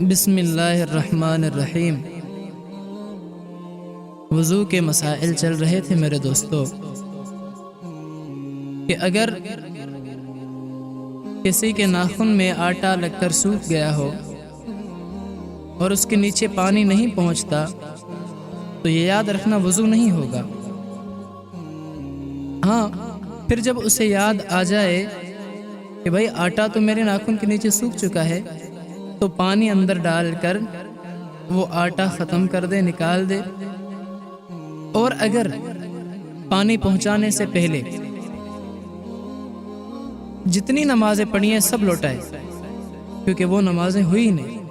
بسم اللہ الرحمن الرحیم۔ وضو کے مسائل چل رہے تھے میرے دوستو کہ اگر کسی کے ناخن میں آٹا لگ کر سوکھ گیا ہو اور اس کے نیچے پانی نہیں پہنچتا تو یہ یاد رکھنا وضو نہیں ہوگا۔ ہاں، پھر جب اسے یاد آ جائے کہ بھائی آٹا تو میرے ناخن کے نیچے سوکھ چکا ہے تو پانی اندر ڈال کر وہ آٹا ختم کر دے، نکال دے، اور اگر پانی پہنچانے سے پہلے جتنی نمازیں پڑھی ہیں سب لوٹائے، کیونکہ وہ نمازیں ہوئی نہیں۔